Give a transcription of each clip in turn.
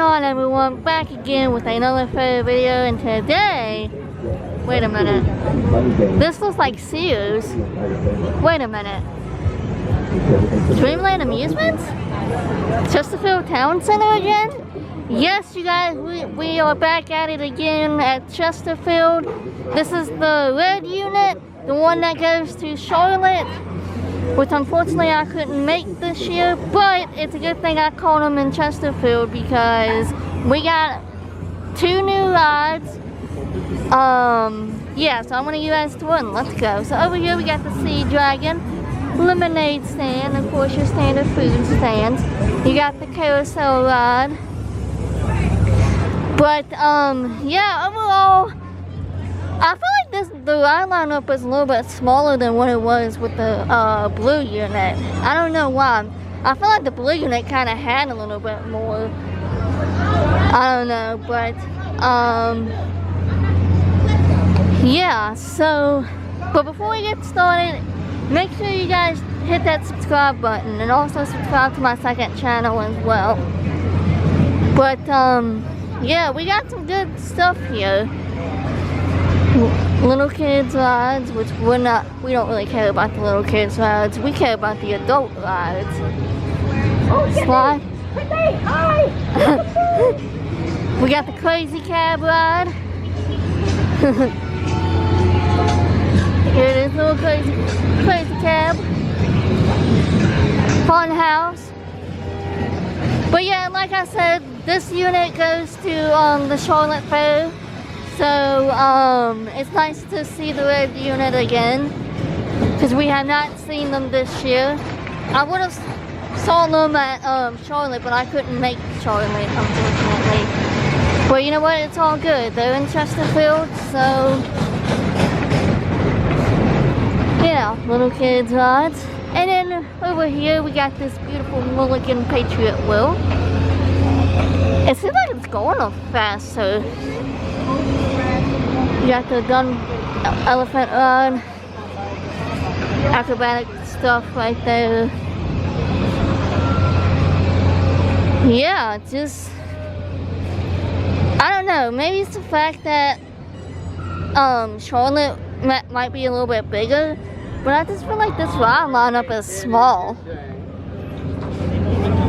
on, everyone? Back again with another photo video, and today, wait a minute, this looks like Sears. Wait a minute, Dreamland Amusements? Chesterfield Town Center again? Yes, you guys, we are back at it again at Chesterfield. This is the red unit, the one that goes to Charlotte, which unfortunately I couldn't make this year, but it's a good thing I caught them in Chesterfield because we got 2 new rides. Yeah, so I'm gonna give you guys to one. Let's go. So over here we got the Sea Dragon, lemonade stand, of course your standard food stands. You got the carousel ride. But yeah, overall, I feel like the ride lineup is a little bit smaller than what it was with the blue unit. I don't know why. I feel like the blue unit kind of had a little bit more. I don't know, but yeah. So, but before we get started, make sure you guys hit that subscribe button and also subscribe to my second channel as well. But yeah, we got some good stuff here. Little kids rides, which we don't really care about the little kids rides. We care about the adult rides. Oh, slide. We got the crazy cab ride. Here it is, little crazy cab. Fun house. But yeah, like I said, this unit goes to the Charlotte Fair. So it's nice to see the red unit again, because we have not seen them this year. I would have saw them at Charlotte, but I couldn't make Charlotte, unfortunately. But you know what, it's all good. They're in Chesterfield, so yeah, little kids rides. And then over here we got this beautiful Mulligan Patriot wheel. It seems like it's going up fast, so you got the gun elephant ride, acrobatic stuff right there. Yeah, just, I don't know, maybe it's the fact that Charlotte might be a little bit bigger, but I just feel like this ride lineup is small.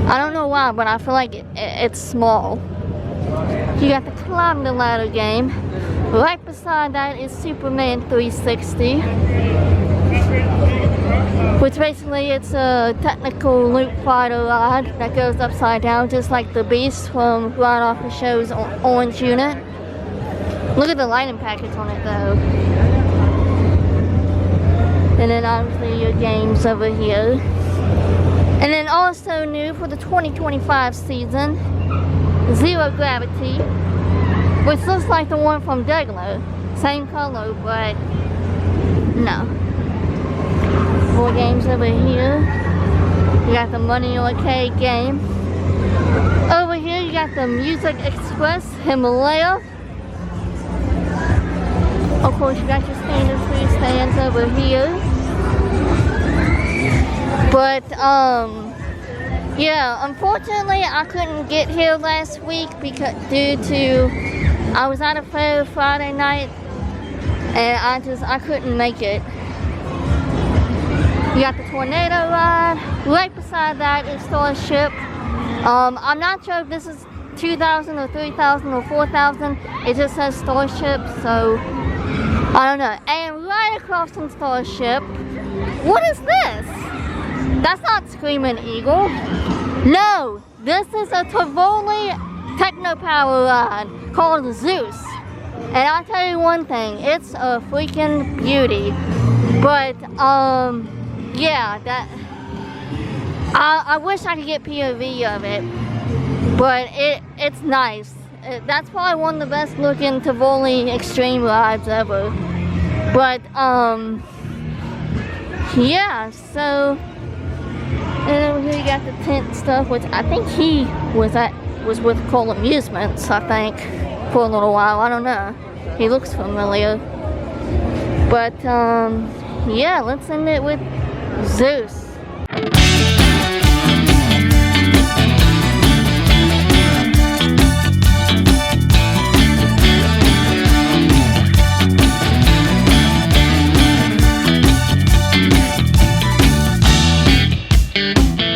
I don't know why, but I feel like it's small. You got the Climb the Ladder game. Right beside that is Superman 360, which basically it's a technical loot fighter ride that goes upside down, just like the Beast from right off the show's orange unit. Look at the lighting package on it though. And then obviously your games over here. And then also new for the 2025 season, Zero Gravity, which looks like the one from Degler. Same color, but no. 4 games over here. You got the Money Arcade game. Over here you got the Music Express Himalaya. Of course you got your standard food stands over here. But yeah, unfortunately I couldn't get here last week because due to I was at a fair Friday night and I couldn't make it. You got the Tornado ride. Right beside that is Starship. I'm not sure if this is 2,000 or 3,000 or 4,000. It just says Starship, so I don't know. And right across from Starship, what is this? That's not Screaming Eagle. No, this is a Tivoli Techno Power ride called Zeus. And I'll tell you one thing, it's a freaking beauty. But yeah, that I wish I could get POV of it. But it's nice. That's probably one of the best looking Tivoli Extreme rides ever. But yeah, so and over here you got the tent stuff, which I think he was with Cole Amusements, I think, for a little while. I don't know. He looks familiar. But yeah, let's end it with Zeus. Bye.